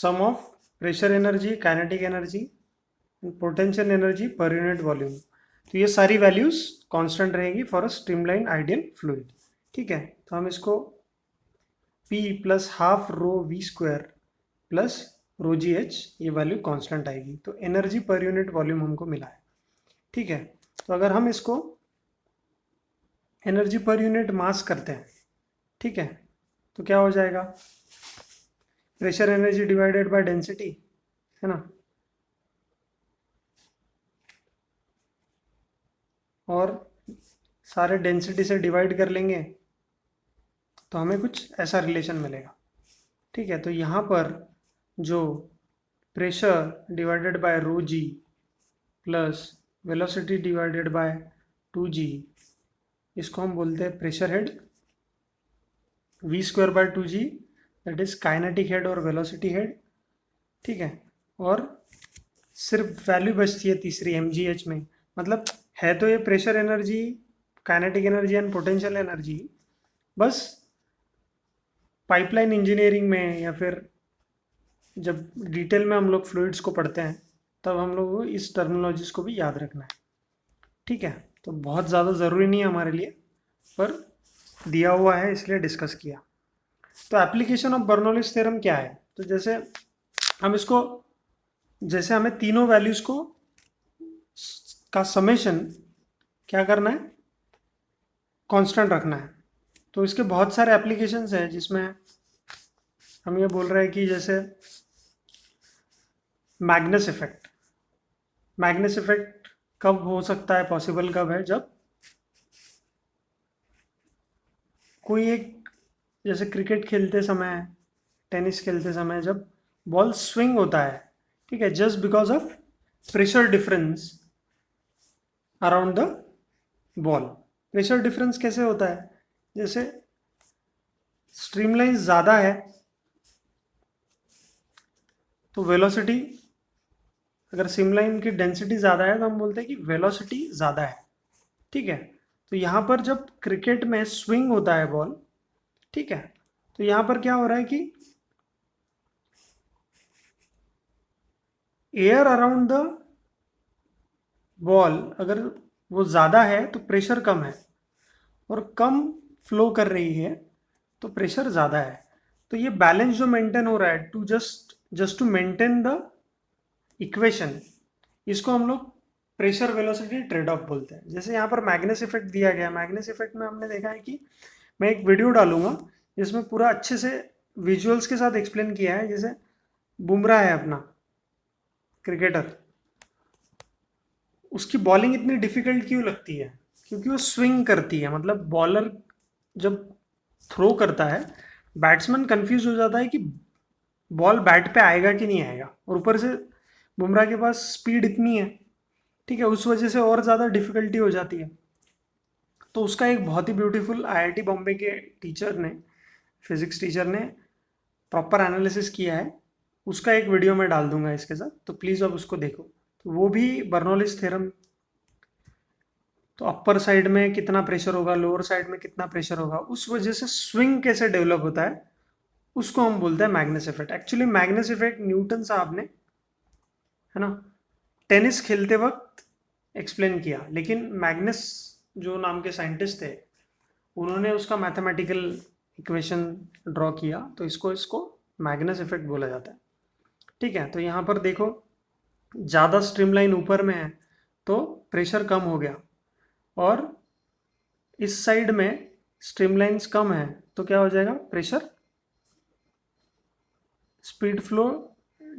Some of pressure energy, kinetic energy, potential energy per unit volume. तो ये सारी values constant रहेगी for a streamline ideal fluid. ठीक है, तो हम इसको P plus half rho v square plus rho जी एच, ये वैल्यू कांस्टेंट आएगी। तो एनर्जी पर यूनिट वॉल्यूम हमको मिला है। ठीक है, तो अगर हम इसको एनर्जी पर यूनिट मास करते हैं, ठीक है, तो क्या हो जाएगा, pressure energy divided by density, है ना, और सारे डेंसिटी से डिवाइड कर लेंगे तो हमें कुछ ऐसा रिलेशन मिलेगा। ठीक है, तो यहाँ पर जो pressure divided by rho g plus velocity divided by 2g, इसको हम बोलते हैं pressure head, v square by 2g that is kinetic head और वेलोसिटी हेड। ठीक है, और सिर्फ वैल्यू बचती है तीसरी mgh में, मतलब है तो ये pressure energy, kinetic energy and potential energy, बस पाइपलाइन इंजीनियरिंग में या फिर जब डिटेल में हम लोग फ्लूइड्स को पढ़ते हैं तब हम लोग को इस टर्मिनोलॉजीज को भी याद रखना है। ठीक है, तो बहुत ज़्यादा ज़रूरी नहीं है हमारे लिए, पर दिया हुआ है इसलिए डिस्कस किया। तो एप्लीकेशन ऑफ बर्नौलीज थ्योरम क्या है, तो जैसे हम इसको, जैसे हमें तीनों वैल्यूज को का समेशन क्या करना है, कांस्टेंट रखना है। तो इसके बहुत सारे एप्लीकेशंस हैं जिसमें हम ये बोल रहे हैं कि जैसे मैग्नस इफेक्ट, मैग्नस इफेक्ट कब हो सकता है, पॉसिबल कब है, जब कोई एक, जैसे क्रिकेट खेलते समय, टेनिस खेलते समय जब बॉल स्विंग होता है, ठीक है, just because of pressure difference around the ball. Pressure difference कैसे होता है, जैसे स्ट्रीमलाइन ज़्यादा है तो वेलोसिटी, अगर स्ट्रीमलाइन की डेंसिटी ज़्यादा है तो हम बोलते हैं कि वेलोसिटी ज़्यादा है। ठीक है, तो यहाँ पर जब क्रिकेट में स्विंग होता है बॉल, ठीक है, तो यहाँ पर क्या हो रहा है कि एयर अराउंड द बॉल अगर वो ज़्यादा है तो प्रेशर कम है, और कम फ्लो कर रही है तो प्रेशर ज़्यादा है। तो ये बैलेंस जो मेंटेन हो रहा है to just to maintain the equation, इसको हम लोग प्रेशर वेलोसिटी ट्रेड ऑफ बोलते हैं। जैसे यहाँ पर मैग्नस इफेक्ट दिया गया, मैग्नस इफेक्ट में हमने देखा है कि मैं एक वीडियो डालूंगा जिसमें पूरा अच्छे से विजुअल्स के साथ एक्सप्लेन किया है। जैसे बुमराह है अपना क्रिकेटर, उसकी बॉलिंग इतनी डिफिकल्ट क्यों लगती है, क्योंकि वो स्विंग करती है, मतलब बॉलर जब थ्रो करता है बैट्समैन कंफ्यूज हो जाता है कि बॉल बैट पे आएगा कि नहीं आएगा, और ऊपर से बुमराह के पास स्पीड इतनी है, ठीक है, उस वजह से और ज़्यादा डिफिकल्टी हो जाती है। तो उसका एक बहुत ही ब्यूटीफुल IIT बॉम्बे के टीचर ने, फिजिक्स टीचर ने प्रॉपर एनालिसिस किया है, उसका एक वीडियो मैं डाल दूंगा इसके साथ, तो प्लीज़ आप उसको देखो। तो वो भी बर्नौलीज थ्योरम, तो अपर साइड में कितना प्रेशर होगा, लोअर साइड में कितना प्रेशर होगा, उस वजह से स्विंग कैसे डेवलप होता है, उसको हम बोलते हैं Magnus effect. Actually Magnus effect Newton साहब ने, है ना, टेनिस खेलते वक्त एक्सप्लेन किया, लेकिन मैग्नस जो नाम के साइंटिस्ट थे उन्होंने उसका मैथमेटिकल इक्वेशन ड्रॉ किया, तो इसको मैग्नस इफेक्ट बोला जाता है। ठीक है, तो यहाँ पर देखो ज़्यादा स्ट्रीमलाइन ऊपर में है तो प्रेशर कम हो गया, और इस साइड में स्ट्रीमलाइंस कम है तो क्या हो जाएगा, प्रेशर, स्पीड फ्लो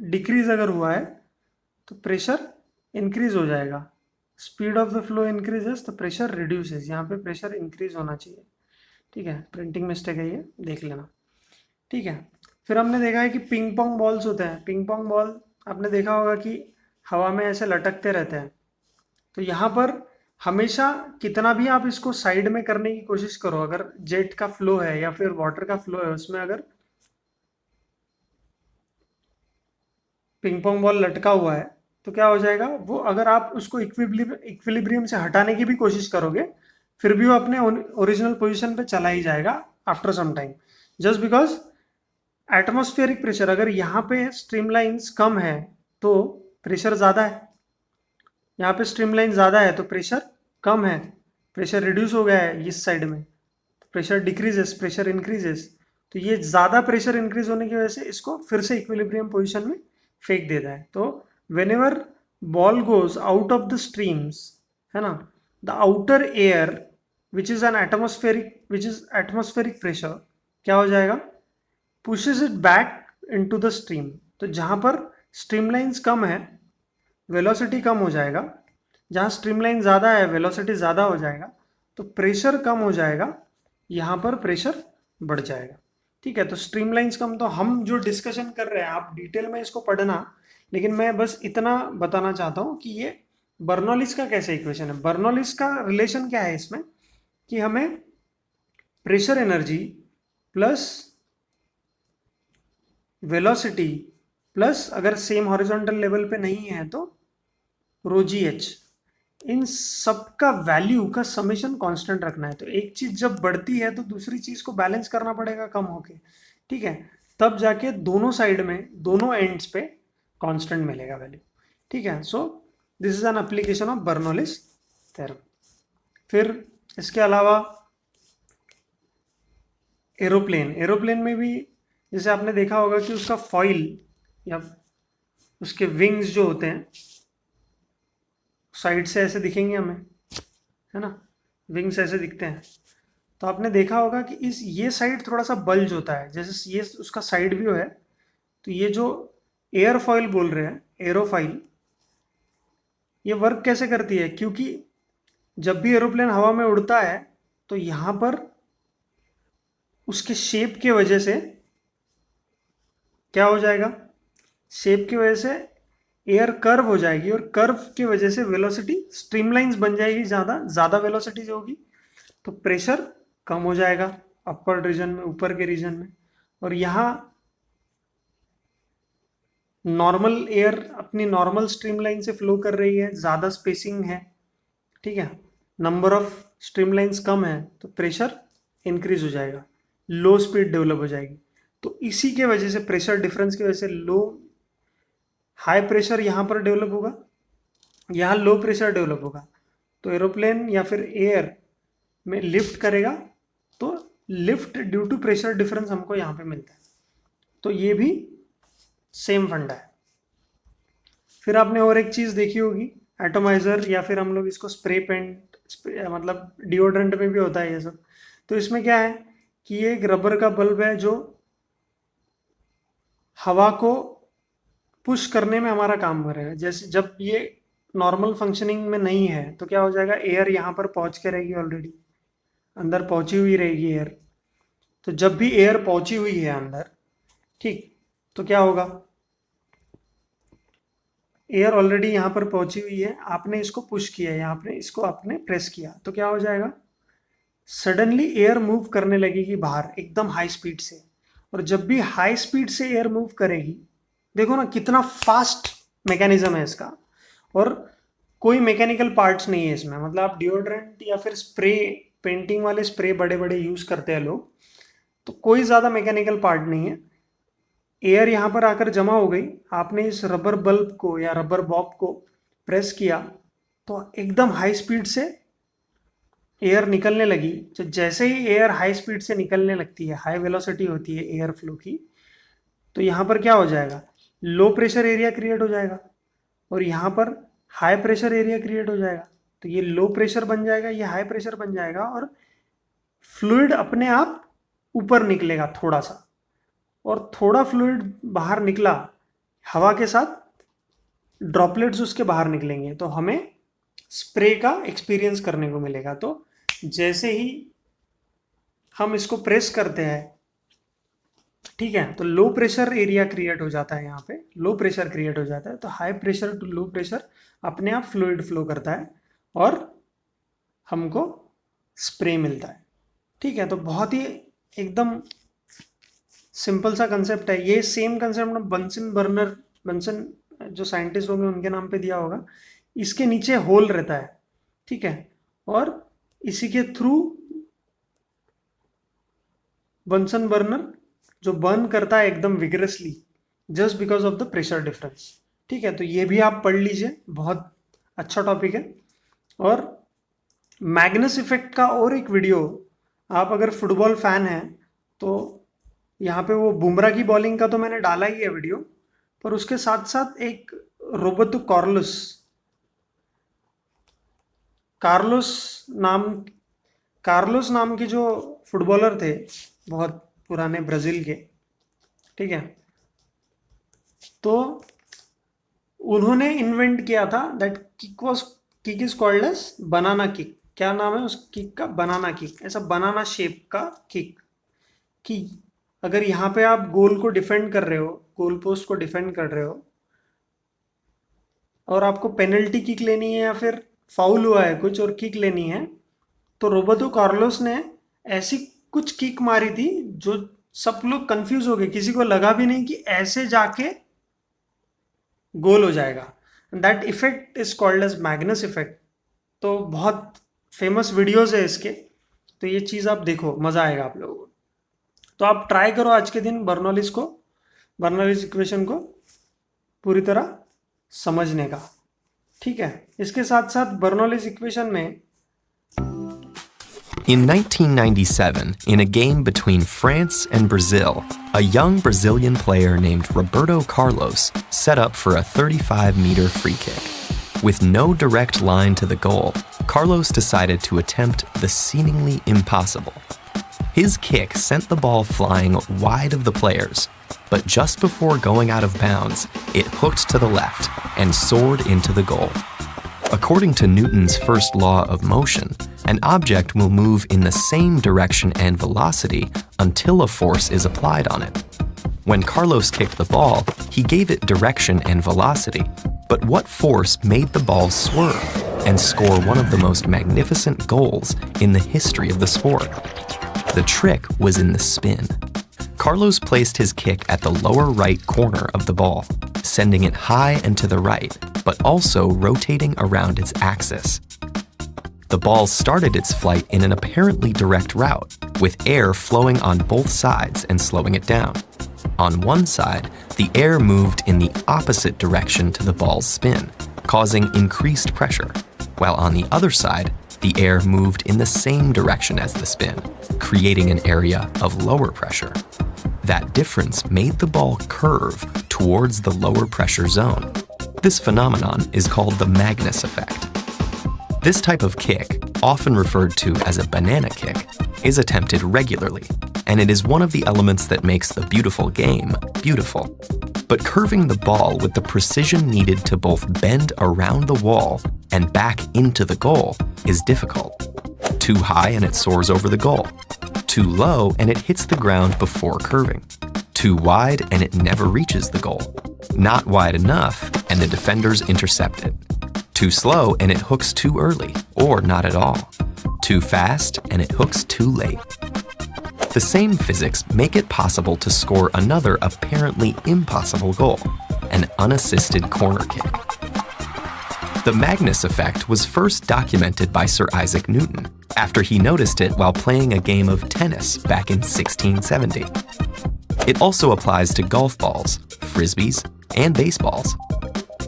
डिक्रीज अगर हुआ है तो प्रेशर इंक्रीज हो जाएगा, speed of the flow increases तो प्रेशर रिड्यूसेस, यहाँ पे प्रेशर इंक्रीज होना चाहिए। ठीक है, प्रिंटिंग मिस्टेक है ये, देख लेना। ठीक है, फिर हमने देखा है कि पिंग पोंग बॉल्स होते हैं, पिंग पोंग बॉल आपने देखा होगा कि हवा में ऐसे लटकते रहते हैं। तो यहाँ पर हमेशा कितना भी आप इसको साइड में करने की कोशिश करो, अगर जेट का फ्लो है या फिर वाटर का फ्लो है उसमें अगर पिंग पोंग बॉल लटका हुआ है तो क्या हो जाएगा, वो अगर आप उसको इक्विलिब्रियम से हटाने की भी कोशिश करोगे फिर भी वो अपने ओरिजिनल पोजीशन पे चला ही जाएगा after some time, just because atmospheric pressure, अगर यहाँ पे स्ट्रीमलाइंस कम है तो प्रेशर ज़्यादा है, यहाँ पे स्ट्रीमलाइन ज़्यादा है तो प्रेशर कम है, प्रेशर रिड्यूस हो गया है इस साइड में, प्रेशर डिक्रीजेस, प्रेशर इंक्रीजेस। तो ये ज़्यादा प्रेशर इंक्रीज होने की वजह से इसको फिर से इक्विलिब्रियम पोजीशन में फेंक देता है। तो when ever ball goes out of the streams, है ना, the outer air which is atmospheric pressure क्या हो जाएगा, pushes it back into the stream. तो जहाँ पर स्ट्रीमलाइंस कम है वेलोसिटी कम हो जाएगा, जहाँ स्ट्रीमलाइन ज़्यादा है वेलोसिटी ज़्यादा हो जाएगा, तो प्रेशर कम हो जाएगा, यहाँ पर प्रेशर बढ़ जाएगा। ठीक है, तो स्ट्रीमलाइंस कम, तो हम जो डिस्कशन कर रहे हैं आप डिटेल में इसको पढ़ना, लेकिन मैं बस इतना बताना चाहता हूँ कि ये बर्नौलिस का कैसे इक्वेशन है। बर्नौलिस का रिलेशन क्या है इसमें कि हमें pressure energy plus velocity plus अगर सेम हॉरिजॉन्टल लेवल पे नहीं है तो रो जी एच, इन सबका वैल्यू का समेशन कांस्टेंट रखना है। तो एक चीज जब बढ़ती है तो दूसरी चीज को बैलेंस करना पड़ेगा कम होके, ठीक है, तब जाके दोनों साइड में दोनों एंड्स पे कांस्टेंट मिलेगा वैल्यू। ठीक है, so this is an application of Bernoulli's theorem. फिर इसके अलावा एरोप्लेन में भी जैसे आपने देखा होगा कि उसका फॉइल या उसके विंग्स जो होते हैं साइड से ऐसे दिखेंगे हमें, है ना, विंग्स ऐसे दिखते हैं। तो आपने देखा होगा कि इस ये साइड थोड़ा सा बल्ज होता है, जैसे ये उसका साइड व्यू है। तो ये जो एयरफॉइल बोल रहे हैं, एरोफाइल, ये वर्क कैसे करती है, क्योंकि जब भी एरोप्लेन हवा में उड़ता है तो यहाँ पर उसके शेप के वजह से क्या हो जाएगा, शेप की वजह से एयर कर्व हो जाएगी, और कर्व की वजह से वेलोसिटी स्ट्रीमलाइंस बन जाएगी, ज़्यादा वेलोसिटी जो होगी तो प्रेशर कम हो जाएगा अपर रीजन में, ऊपर के रीजन में। और यहाँ नॉर्मल एयर अपनी नॉर्मल स्ट्रीमलाइन से फ्लो कर रही है, ज़्यादा स्पेसिंग है, ठीक है, नंबर ऑफ स्ट्रीमलाइंस कम है तो प्रेशर इंक्रीज हो जाएगा, लो स्पीड डेवलप हो जाएगी। तो इसी के वजह से प्रेशर डिफरेंस की वजह से हाई प्रेशर यहाँ पर डेवलप होगा, यहाँ लो प्रेशर डेवलप होगा, तो एरोप्लेन या फिर एयर में लिफ्ट करेगा, तो lift due to pressure difference हमको यहाँ पे मिलता है। तो ये भी सेम फंडा है। फिर आपने और एक चीज़ देखी होगी, एटोमाइजर, या फिर हम लोग इसको स्प्रे पेंट, मतलब डिओड्रेंट में भी होता है ये सब। तो इसमें क्या है कि ये एक रबर का बल्ब है जो हवा को पुश करने में हमारा काम करेगा। जैसे जब ये नॉर्मल फंक्शनिंग में नहीं है तो क्या हो जाएगा, एयर यहाँ पर पहुँच के रहेगी, ऑलरेडी अंदर पहुँची हुई रहेगी एयर। तो जब भी एयर पहुँची हुई है अंदर, ठीक, तो क्या होगा, एयर ऑलरेडी यहाँ पर पहुँची हुई है, आपने इसको पुश किया, यहाँ पे इसको आपने प्रेस किया, तो क्या हो जाएगा, सडनली एयर मूव करने लगेगी बाहर एकदम हाई स्पीड से। और जब भी हाई स्पीड से एयर मूव करेगी, देखो ना कितना फास्ट मैकेनिज्म है इसका, और कोई मैकेनिकल पार्ट्स नहीं है इसमें। मतलब आप डिओड्रेंट या फिर स्प्रे, पेंटिंग वाले स्प्रे बड़े बड़े यूज करते हैं लोग, तो कोई ज़्यादा मैकेनिकल पार्ट नहीं है। एयर यहाँ पर आकर जमा हो गई, आपने इस रबर बल्ब को या रबर बॉब को प्रेस किया तो एकदम हाई स्पीड से एयर निकलने लगी। तो जैसे ही एयर हाई स्पीड से निकलने लगती है, हाई वेलोसिटी होती है एयर फ्लो की, तो यहाँ पर क्या हो जाएगा, लो प्रेशर एरिया क्रिएट हो जाएगा, और यहाँ पर हाई प्रेशर एरिया क्रिएट हो जाएगा। तो ये लो प्रेशर बन जाएगा, ये हाई प्रेशर बन जाएगा, और फ्लूइड अपने आप ऊपर निकलेगा थोड़ा सा, और थोड़ा फ्लूइड बाहर निकला, हवा के साथ ड्रॉपलेट्स उसके बाहर निकलेंगे, तो हमें स्प्रे का एक्सपीरियंस करने को मिलेगा। तो जैसे ही हम इसको प्रेस करते हैं, ठीक है, तो लो प्रेशर एरिया क्रिएट हो जाता है, यहाँ पे लो प्रेशर क्रिएट हो जाता है। तो high pressure to low pressure अपने आप फ्लूइड फ्लो करता है और हमको स्प्रे मिलता है। ठीक है, तो बहुत ही एकदम सिंपल सा कंसेप्ट है। ये सेम कंसेप्ट बंसन जो साइंटिस्ट होंगे उनके नाम पे दिया होगा। इसके नीचे होल रहता है, ठीक है, और इसी के थ्रू बंसन बर्नर जो बर्न करता है एकदम vigorously just because of the pressure difference. ठीक है, तो ये भी आप पढ़ लीजिए, बहुत अच्छा टॉपिक है। और मैग्नस इफेक्ट का और एक वीडियो, आप अगर फुटबॉल फैन हैं तो यहाँ पे वो बुमराह की बॉलिंग का तो मैंने डाला ही है वीडियो, पर उसके साथ साथ एक रोबर्टो कार्लोस नाम कार्लोस नाम के जो फुटबॉलर थे, बहुत पुराने ब्राज़ील के, ठीक है, तो उन्होंने इन्वेंट किया था that kick is called as banana kick. क्या नाम है उस किक का? Banana kick. ऐसा बनाना शेप का किक, कि अगर यहाँ पे आप गोल को डिफेंड कर रहे हो, गोल पोस्ट को डिफेंड कर रहे हो, और आपको पेनल्टी किक लेनी है या फिर फाउल हुआ है कुछ और किक लेनी है, तो रोबर्टो कार्लोस ने ऐसी कुछ किक मारी थी जो सब लोग कंफ्यूज हो गए, किसी को लगा भी नहीं कि ऐसे जाके गोल हो जाएगा। That effect is called as magnus effect. तो बहुत फेमस वीडियोस है इसके, तो ये चीज़ आप देखो, मज़ा आएगा आप लोगों को। तो आप ट्राई करो आज के दिन बर्नौलीज इक्वेशन को पूरी तरह समझने का। ठीक है, इसके साथ साथ बर्नौलीज इक्वेशन में In 1997, in a game between France and Brazil, a young Brazilian player named Roberto Carlos set up for a 35-meter free kick. With no direct line to the goal, Carlos decided to attempt the seemingly impossible. His kick sent the ball flying wide of the players, but just before going out of bounds, it hooked to the left and soared into the goal. According to Newton's first law of motion, an object will move in the same direction and velocity until a force is applied on it. When Carlos kicked the ball, he gave it direction and velocity, but what force made the ball swerve and score one of the most magnificent goals in the history of the sport? The trick was in the spin. Carlos placed his kick at the lower right corner of the ball, sending it high and to the right, but also rotating around its axis. The ball started its flight in an apparently direct route, with air flowing on both sides and slowing it down. On one side, the air moved in the opposite direction to the ball's spin, causing increased pressure, while on the other side, the air moved in the same direction as the spin, creating an area of lower pressure. That difference made the ball curve towards the lower pressure zone. This phenomenon is called the Magnus effect. This type of kick, often referred to as a banana kick, is attempted regularly, and it is one of the elements that makes the beautiful game beautiful. But curving the ball with the precision needed to both bend around the wall and back into the goal is difficult. Too high and it soars over the goal. Too low and it hits the ground before curving. Too wide and it never reaches the goal. Not wide enough and the defenders intercept it. Too slow and it hooks too early or not at all. Too fast and it hooks too late. The same physics make it possible to score another apparently impossible goal, an unassisted corner kick. The Magnus effect was first documented by Sir Isaac Newton after he noticed it while playing a game of tennis back in 1670. It also applies to golf balls, frisbees, and baseballs.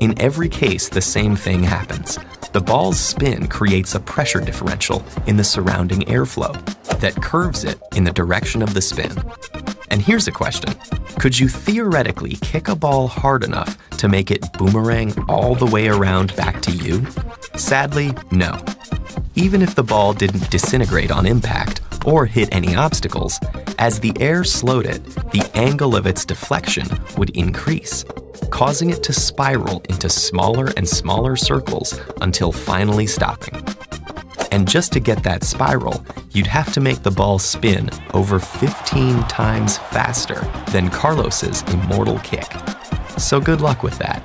In every case, the same thing happens. The ball's spin creates a pressure differential in the surrounding airflow that curves it in the direction of the spin. And here's a question. Could you theoretically kick a ball hard enough to make it boomerang all the way around back to you? Sadly, no. Even if the ball didn't disintegrate on impact or hit any obstacles, as the air slowed it, the angle of its deflection would increase, causing it to spiral into smaller and smaller circles until finally stopping. And just to get that spiral, you'd have to make the ball spin over 15 times faster than Carlos's immortal kick. So good luck with that.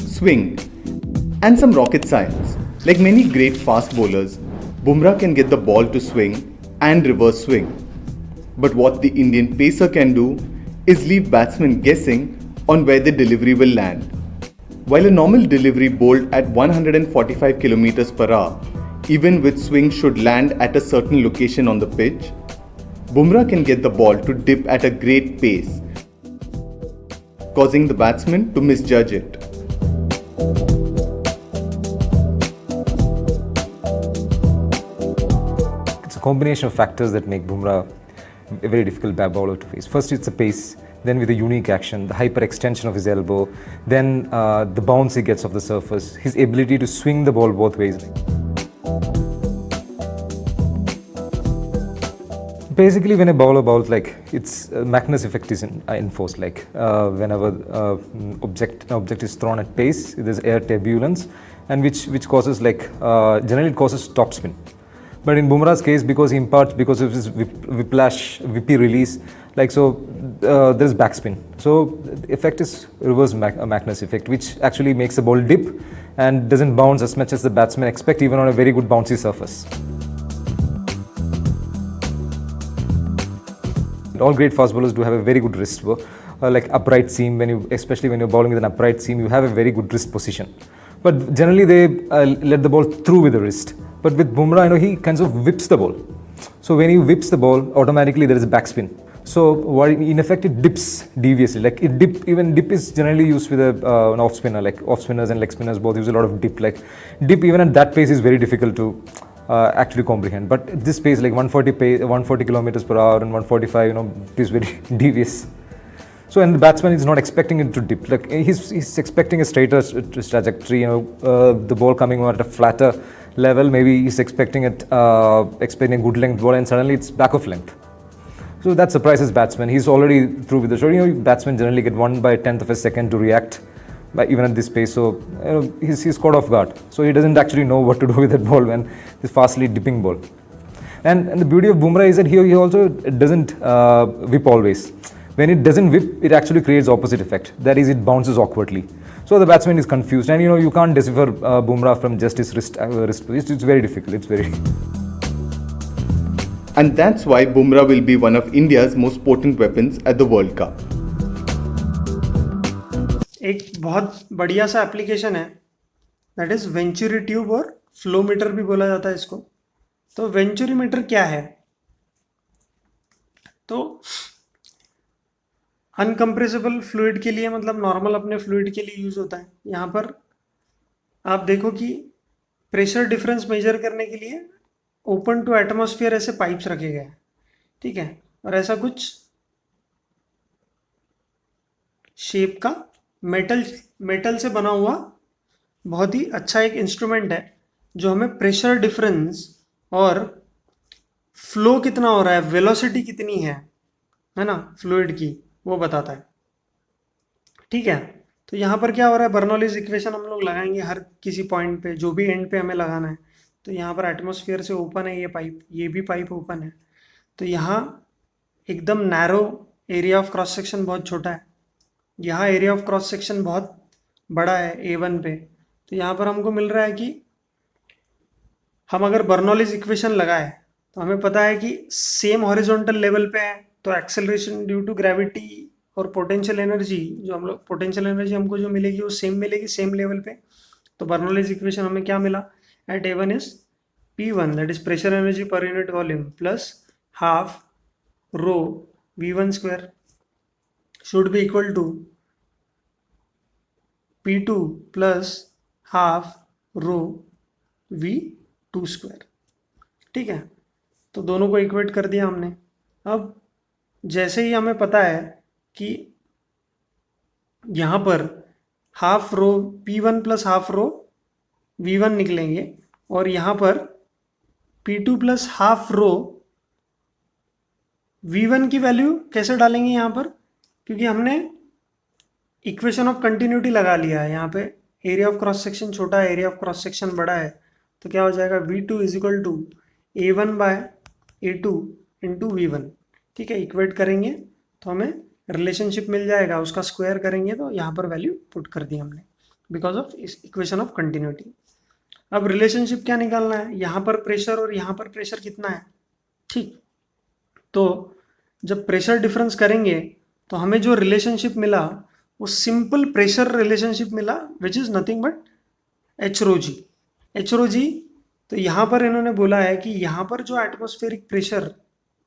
Swing, and some rocket science. Like many great fast bowlers, Bumrah can get the ball to swing and reverse swing. But what the Indian pacer can do is leave batsmen guessing on where the delivery will land. While a normal delivery bowled at 145 km per hour, even with swing should land at a certain location on the pitch, Bumrah can get the ball to dip at a great pace, causing the batsman to misjudge it. It's a combination of factors that make Bumrah a very difficult bowler to face. First, it's the pace, then with the unique action, the hyperextension of his elbow, then the bounce he gets off the surface, his ability to swing the ball both ways. Basically, when a bowler bowls, like, it's Magnus effect is enforced. Like, whenever object is thrown at pace, there's air turbulence, and which causes, like, generally it causes topspin. But in Bumrah's case, because he imparts, because of his whippy release, like, so there's backspin. So the effect is reverse Magnus effect, which actually makes the ball dip and doesn't bounce as much as the batsmen expect, even on a very good bouncy surface. All great fast bowlers do have a very good wrist work, like upright seam. Especially when you're bowling with an upright seam, you have a very good wrist position. But generally, they let the ball through with the wrist. But with Bumrah, he kind of whips the ball. So when he whips the ball, automatically there is a backspin. So in effect, it dips deviously. Like, even dip is generally used with an off spinner. Like, off spinners and leg spinners both use a lot of dip. Like, dip even at that pace is very difficult to actually comprehend. But at this pace, like 140 kilometers per hour and 145, it is very devious. So, and the batsman is not expecting it to dip. Like, he's expecting a straighter trajectory. The ball coming on at a flatter level. Maybe he's expecting a good length ball, and suddenly it's back of length. So that surprises batsman. He's already through with the shot. Batsmen generally get 1/10 of a second to react, even at this pace. So he's caught off guard. So he doesn't actually know what to do with that ball when this fastly dipping ball. And the beauty of Bumrah is that he also doesn't whip always. When it doesn't whip, it actually creates opposite effect. That is, it bounces awkwardly. So the batsman is confused, and you can't decipher Bumrah from just his wrist position. It's very difficult. It's very. And that's why Bumrah will be one of India's most potent weapons at the World Cup. एक बहुत बढ़िया सा application है, that is venturi tube, और flowmeter भी बोला जाता है इसको. तो वेंचुरीमीटर क्या है? तो अनकम्प्रेसिबल फ्लूइड के लिए, मतलब नॉर्मल अपने फ्लूइड के लिए यूज होता है. यहाँ पर आप देखो कि प्रेशर डिफरेंस मेजर करने के लिए ओपन टू एटमॉस्फेयर ऐसे पाइप्स रखे गए हैं, ठीक है. और ऐसा कुछ शेप का मेटल से बना हुआ बहुत ही अच्छा एक इंस्ट्रूमेंट है, जो हमें प्रेशर डिफरेंस और फ्लो कितना हो रहा है, वेलोसिटी कितनी है ना, फ्लूइड की, वो बताता है. ठीक है. तो यहाँ पर क्या हो रहा है, बर्नौलीज इक्वेशन हम लोग लगाएंगे हर किसी पॉइंट पे, जो भी एंड पे हमें लगाना है. तो यहाँ पर एटमॉस्फेयर से ओपन है ये पाइप, ये भी पाइप ओपन है. तो यहाँ एकदम narrow area of cross section बहुत छोटा है, यहाँ एरिया ऑफ क्रॉस सेक्शन बहुत बड़ा है A1 पे. तो यहाँ पर हमको मिल रहा है कि हम अगर बर्नौलीज इक्वेशन लगाए तो हमें पता है कि सेम हॉरिजॉन्टल लेवल पे है, तो एक्सेलरेशन ड्यू टू ग्रेविटी और पोटेंशियल एनर्जी, जो हम लोग पोटेंशियल एनर्जी हमको जो मिलेगी वो सेम मिलेगी, सेम लेवल पे. तो बर्नौलीज इक्वेशन हमें क्या मिला, at A1 is P1, that is pressure energy per unit volume, plus half rho V1 square should be equal to P2 plus half rho V2 square. ठीक है. तो दोनों को इक्वेट कर दिया हमने. अब जैसे ही हमें पता है कि यहाँ पर half rho P1 plus half rho V1 निकलेंगे, और यहाँ पर P2 plus half rho V1 की वैल्यू कैसे डालेंगे यहाँ पर, क्योंकि हमने इक्वेशन ऑफ कंटिन्यूटी लगा लिया है. यहाँ पे एरिया ऑफ क्रॉस सेक्शन छोटा है, एरिया ऑफ क्रॉस सेक्शन बड़ा है. तो क्या हो जाएगा, V2 is equal to A1 by A2 into V1. ठीक है. इक्वेट करेंगे तो हमें रिलेशनशिप मिल जाएगा, उसका स्क्वायर करेंगे तो यहाँ पर वैल्यू पुट कर दी हमने, बिकॉज ऑफ इस इक्वेशन ऑफ कंटिन्यूटी. अब रिलेशनशिप क्या निकालना है, यहाँ पर प्रेशर और यहाँ पर प्रेशर कितना है. ठीक, तो जब प्रेशर डिफरेंस करेंगे तो हमें जो रिलेशनशिप मिला वो सिंपल प्रेशर रिलेशनशिप मिला, which is nothing but H rho ji. H rho G, तो यहाँ पर इन्होंने बोला है कि यहाँ पर जो एटमॉस्फेरिक प्रेशर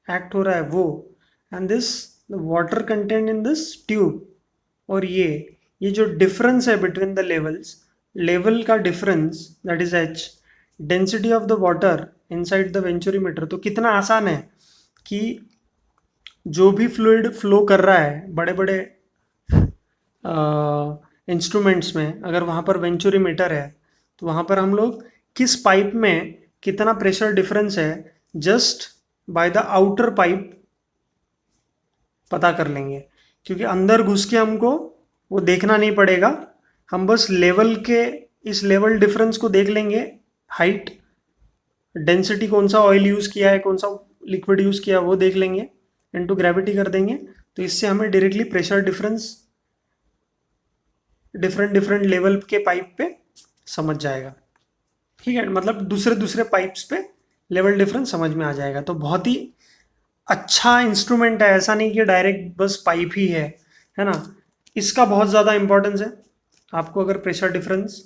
एक्ट हो रहा है वो, and this water content in this tube, और ये जो डिफरेंस है बिटवीन द लेवल्स, लेवल का difference that is H, density of the water inside the venturimeter. तो कितना आसान है कि जो भी फ्लूइड फ्लो कर रहा है बड़े बड़े इंस्ट्रूमेंट्स में, अगर वहाँ पर वेंचुरीमीटर है तो वहाँ पर हम लोग किस पाइप में कितना प्रेशर डिफरेंस है just by the outer pipe पता कर लेंगे, क्योंकि अंदर घुस के हमको वो देखना नहीं पड़ेगा, हम बस लेवल के इस लेवल डिफरेंस को देख लेंगे, हाइट, डेंसिटी, कौन सा ऑयल यूज़ किया है, कौन सा लिक्विड यूज़ किया है वो देख लेंगे, इनटू ग्रेविटी कर देंगे, तो इससे हमें directly pressure difference different different level के पाइप पे समझ जाएगा। ठीक है, मतलब दूसरे दूसरे पाइप्स पे लेवल डिफरेंस समझ में आ जाएगा। तो बहुत ही अच्छा इंस्ट्रूमेंट है, ऐसा नहीं कि डायरेक्ट बस पाइप ही है ना। इसका बहुत ज़्यादा इंपॉर्टेंस है, आपको अगर प्रेशर डिफरेंस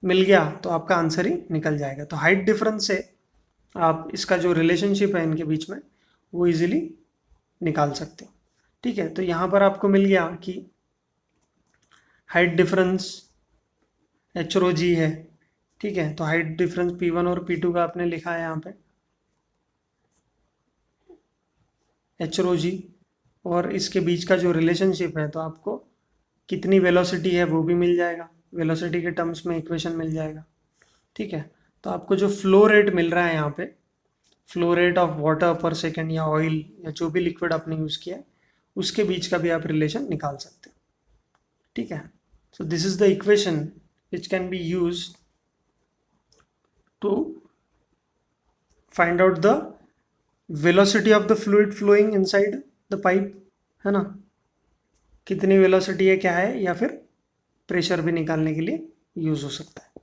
मिल गया तो आपका आंसर ही निकल जाएगा। तो हाइट डिफरेंस से आप इसका जो रिलेशनशिप है इनके बीच में वो इजीली निकाल सकते हो। ठीक है, तो यहाँ पर आपको मिल गया कि हाइट डिफरेंस एच रो जी है। ठीक है, तो हाइट डिफरेंस P1 और P2 का आपने लिखा है यहाँ पे एच रो जी, और इसके बीच का जो रिलेशनशिप है तो आपको कितनी वेलोसिटी है वो भी मिल जाएगा, वेलोसिटी के टर्म्स में इक्वेशन मिल जाएगा। ठीक है, तो आपको जो फ्लो रेट मिल रहा है यहाँ पे, फ्लो रेट ऑफ वाटर पर सेकेंड या ऑयल या जो भी लिक्विड आपने यूज़ किया है उसके बीच का भी आप रिलेशन निकाल सकते हो। ठीक है, so this is the equation which can be used to find out the velocity of the fluid flowing inside the pipe, है ना, कितनी वेलोसिटी है क्या है, या फिर प्रेशर भी निकालने के लिए यूज़ हो सकता है।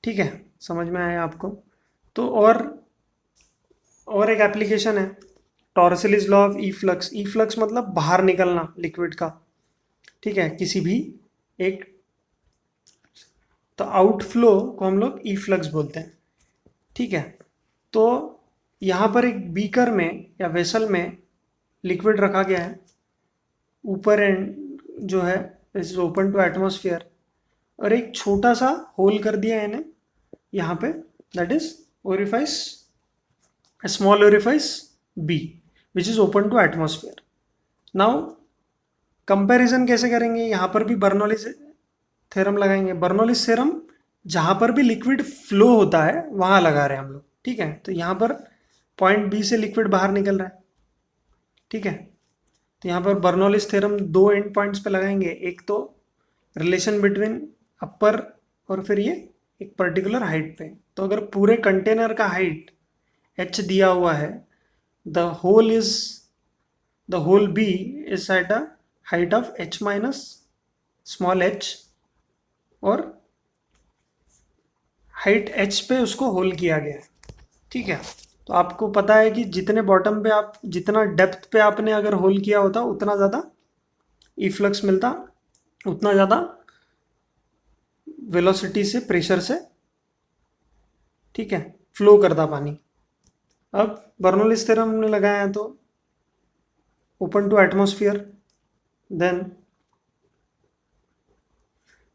ठीक है, समझ में आया आपको। तो और एक एप्लीकेशन है Torricelli's law of efflux. Efflux मतलब बाहर निकलना लिक्विड का। ठीक है, किसी भी एक, तो आउटफ्लो को हम लोग ई फ्लक्स बोलते हैं। ठीक है, तो यहाँ पर एक बीकर में या वेसल में लिक्विड रखा गया है, ऊपर एंड जो है इज ओपन टू एटमॉस्फेयर, और एक छोटा सा होल कर दिया है इन्हें यहाँ पे, that is orifice, small orifice B which is open to atmosphere. Now comparison कैसे करेंगे, यहाँ पर भी बर्नौलीज थ्योरम लगाएंगे। बर्नौलीज थ्योरम जहाँ पर भी लिक्विड फ्लो होता है वहाँ लगा रहे हैं हम लोग। ठीक है, तो यहाँ पर पॉइंट बी से लिक्विड बाहर निकल रहा है। ठीक है, तो यहाँ पर बर्नौलीज थ्योरम दो एंड पॉइंट्स पे लगाएंगे, एक तो रिलेशन बिटवीन अपर और फिर ये एक पर्टिकुलर हाइट पे। तो अगर पूरे कंटेनर का हाइट h दिया हुआ है, the hole b is at a height of h minus small h, और हाइट h पे उसको होल किया गया है। ठीक है, तो आपको पता है कि जितने बॉटम पे आप, जितना डेप्थ पे आपने अगर होल किया होता उतना ज़्यादा ई फ्लक्स मिलता, उतना ज़्यादा वेलोसिटी से, प्रेशर से, ठीक है, फ्लो करता पानी। अब बर्नौलीज थ्योरम हमने लगाया है तो open to atmosphere, then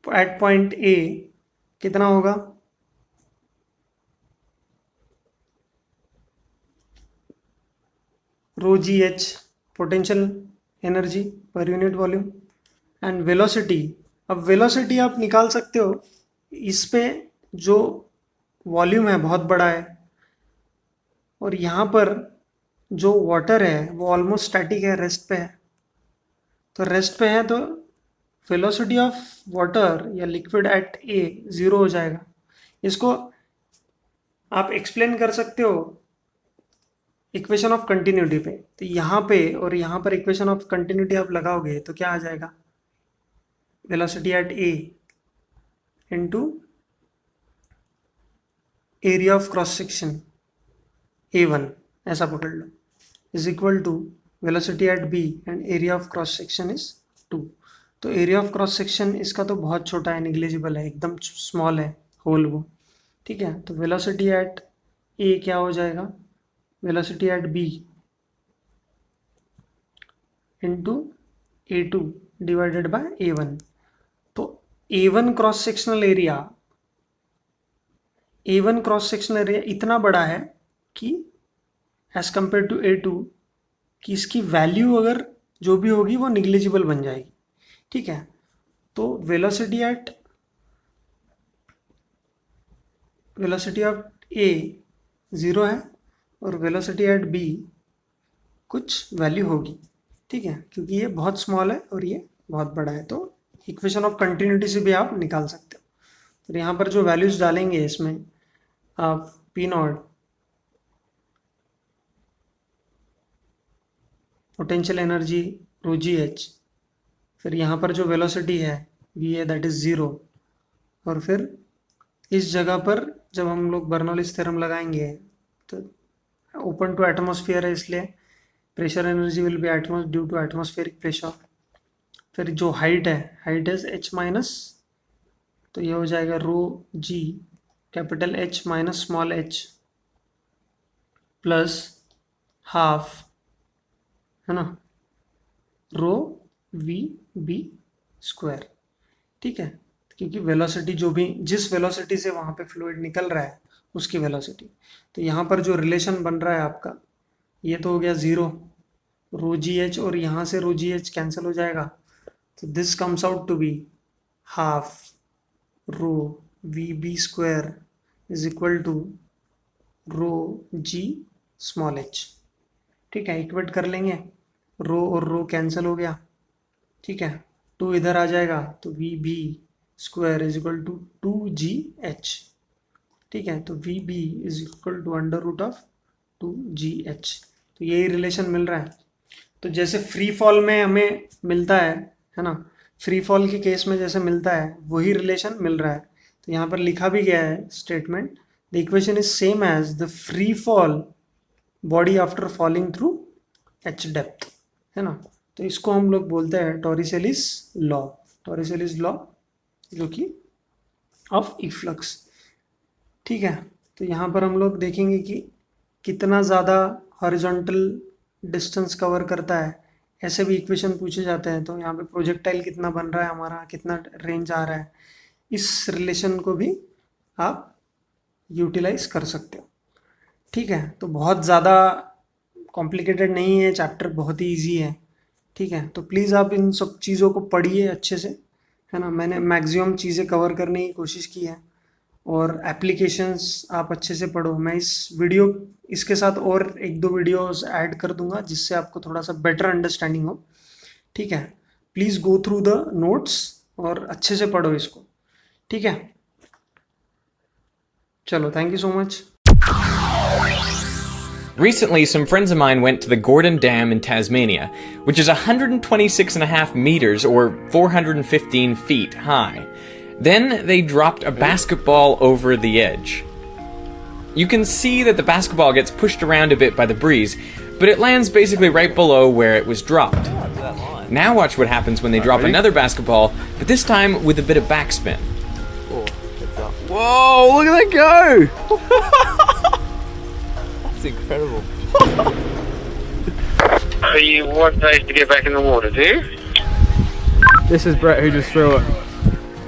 at point A कितना होगा, rho ji H potential energy per unit volume, and velocity. अब वेलोसिटी आप निकाल सकते हो, इस पे जो वॉल्यूम है बहुत बड़ा है, और यहाँ पर जो वाटर है वो ऑलमोस्ट स्टैटिक है, रेस्ट पे है। तो रेस्ट पे है तो वेलोसिटी ऑफ वाटर या लिक्विड एट ए ज़ीरो हो जाएगा। इसको आप एक्सप्लेन कर सकते हो इक्वेशन ऑफ कंटिन्यूटी पे। तो यहाँ पे और यहाँ पर इक्वेशन ऑफ कंटिन्यूटी आप लगाओगे तो क्या आ जाएगा, velocity at A into area of cross section A1, ऐसा पकड़ लो, is equal to velocity at B and area of cross section is 2। तो एरिया ऑफ क्रॉस सेक्शन इसका तो बहुत छोटा है, निग्लिजिबल है, एकदम स्मॉल है होल वो, ठीक है। तो वेलोसिटी एट ए क्या हो जाएगा, velocity at B into A2 divided by A1। तो A1 cross sectional area, A1 cross sectional area इतना बड़ा है कि एज कंपेयर टू A2 कि इसकी वैल्यू अगर जो भी होगी वो निग्लिजिबल बन जाएगी, ठीक है। तो वेलोसिटी ऑफ A 0 है और वेलोसिटी एट B कुछ वैल्यू होगी, ठीक है, क्योंकि ये बहुत स्मॉल है और ये बहुत बड़ा है। तो इक्वेशन ऑफ कंटिन्यूटी से भी आप निकाल सकते हो। तो यहाँ पर जो वैल्यूज डालेंगे इसमें आप P0 पोटेंशियल एनर्जी रो जी एच, फिर यहाँ पर जो वेलोसिटी है वी ए दैट इज़ 0, और फिर इस जगह पर जब हम लोग बर्नौलीज थ्योरम लगाएंगे तो ओपन टू एटमॉस्फेयर है इसलिए pressure energy will be atmos due to atmospheric pressure. फिर जो हाइट है, हाइट इज एच माइनस, तो ये हो जाएगा rho G capital H minus small H plus half, है ना, रो वी बी स्क्वायर, ठीक है, क्योंकि वेलोसिटी जो भी जिस वेलोसिटी से वहाँ पे फ्लूइड निकल रहा है उसकी वेलोसिटी। तो यहाँ पर जो रिलेशन बन रहा है आपका, ये तो हो गया 0 रो जी एच, और यहाँ से रो जी एच कैंसिल हो जाएगा, तो this comes out to be half rho v b square is equal to rho g small h, ठीक है। इक्वेट कर लेंगे, रो और रो कैंसिल हो गया, ठीक है, 2 इधर आ जाएगा तो v b square is equal to 2GH, ठीक है। तो v b is equal to under root of 2GH। तो यही रिलेशन मिल रहा है। तो जैसे फ्री फॉल में हमें मिलता है ना, फ्री फॉल के केस में जैसे मिलता है वही रिलेशन मिल रहा है। तो यहाँ पर लिखा भी गया है statement, the equation is same as the free fall body after falling through h depth, है ना। तो इसको हम लोग बोलते हैं टॉरिसेलिस लॉ, टॉरिसेलिस लॉ जो कि ऑफ इफ्लक्स, ठीक है। तो यहाँ पर हम लोग देखेंगे कि कितना ज़्यादा हॉरिजॉन्टल डिस्टेंस कवर करता है, ऐसे भी इक्वेशन पूछे जाते हैं। तो यहाँ पे प्रोजेक्टाइल कितना बन रहा है हमारा, कितना रेंज आ रहा है, इस रिलेशन को भी आप यूटिलाइज कर सकते हो, ठीक है। तो बहुत ज़्यादा कॉम्प्लिकेटेड नहीं है, चैप्टर बहुत ही ईजी है, ठीक है। तो प्लीज़ आप इन सब चीज़ों को पढ़िए अच्छे से, है ना। मैंने मैक्सिमम चीज़ें कवर करने की कोशिश की है, और एप्लीकेशंस आप अच्छे से पढ़ो। मैं इस वीडियो इसके साथ और 1-2 वीडियोस ऐड कर दूंगा जिससे आपको थोड़ा सा बेटर अंडरस्टैंडिंग हो, ठीक है। Please go through the notes और अच्छे से पढ़ो इसको, ठीक है। चलो, thank you so much. Recently, some friends of mine went to the Gordon Dam in Tasmania, which is 126.5 meters or 415 feet high. Then they dropped a basketball over the edge. You can see that the basketball gets pushed around a bit by the breeze, but it lands basically right below where it was dropped. Now watch what happens when they drop another basketball, but this time with a bit of backspin. Whoa, look at that go! That's incredible. You want those to get back in the water, do you? This is Brett who just threw it.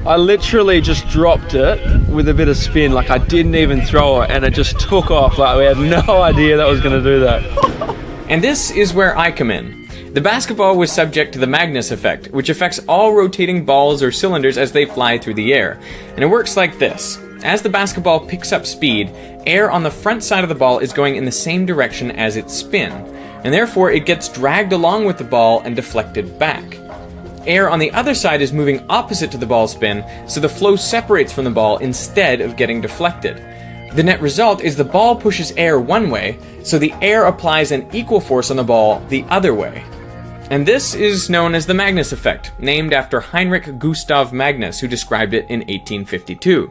I literally just dropped it with a bit of spin, like I didn't even throw it and it just took off, like we had no idea that was going to do that. And this is where I come in. The basketball was subject to the Magnus effect, which affects all rotating balls or cylinders as they fly through the air. And it works like this. As the basketball picks up speed, air on the front side of the ball is going in the same direction as its spin, and therefore it gets dragged along with the ball and deflected back. Air on the other side is moving opposite to the ball spin, so the flow separates from the ball instead of getting deflected. The net result is the ball pushes air one way, so the air applies an equal force on the ball the other way. And this is known as the Magnus effect, named after Heinrich Gustav Magnus, who described it in 1852.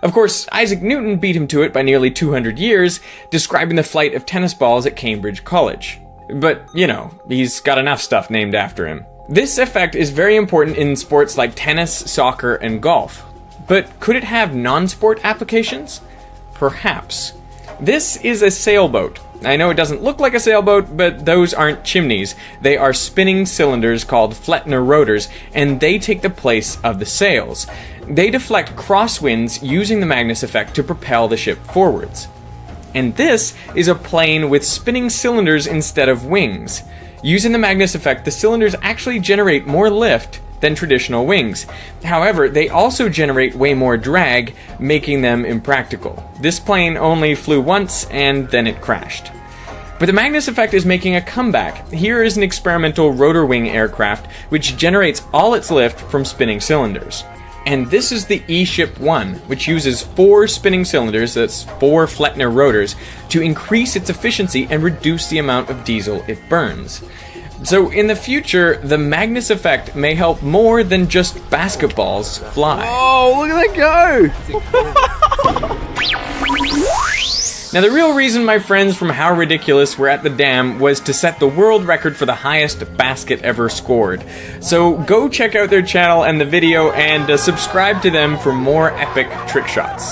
Of course, Isaac Newton beat him to it by nearly 200 years, describing the flight of tennis balls at Cambridge College. But, you know, he's got enough stuff named after him. This effect is very important in sports like tennis, soccer, and golf. But could it have non-sport applications? Perhaps. This is a sailboat. I know it doesn't look like a sailboat, but those aren't chimneys. They are spinning cylinders called Flettner rotors, and they take the place of the sails. They deflect crosswinds using the Magnus effect to propel the ship forwards. And this is a plane with spinning cylinders instead of wings. Using the Magnus effect, the cylinders actually generate more lift than traditional wings. However, they also generate way more drag, making them impractical. This plane only flew once, and then it crashed. But the Magnus effect is making a comeback. Here is an experimental rotor wing aircraft which generates all its lift from spinning cylinders. And this is the E-Ship 1, which uses 4 spinning cylinders, that's 4 Flettner rotors, to increase its efficiency and reduce the amount of diesel it burns. So in the future, the Magnus effect may help more than just basketballs fly. Oh, look at that go! Now, the real reason my friends from How Ridiculous were at the dam was to set the world record for the highest basket ever scored. So go check out their channel and the video and subscribe to them for more epic trick shots.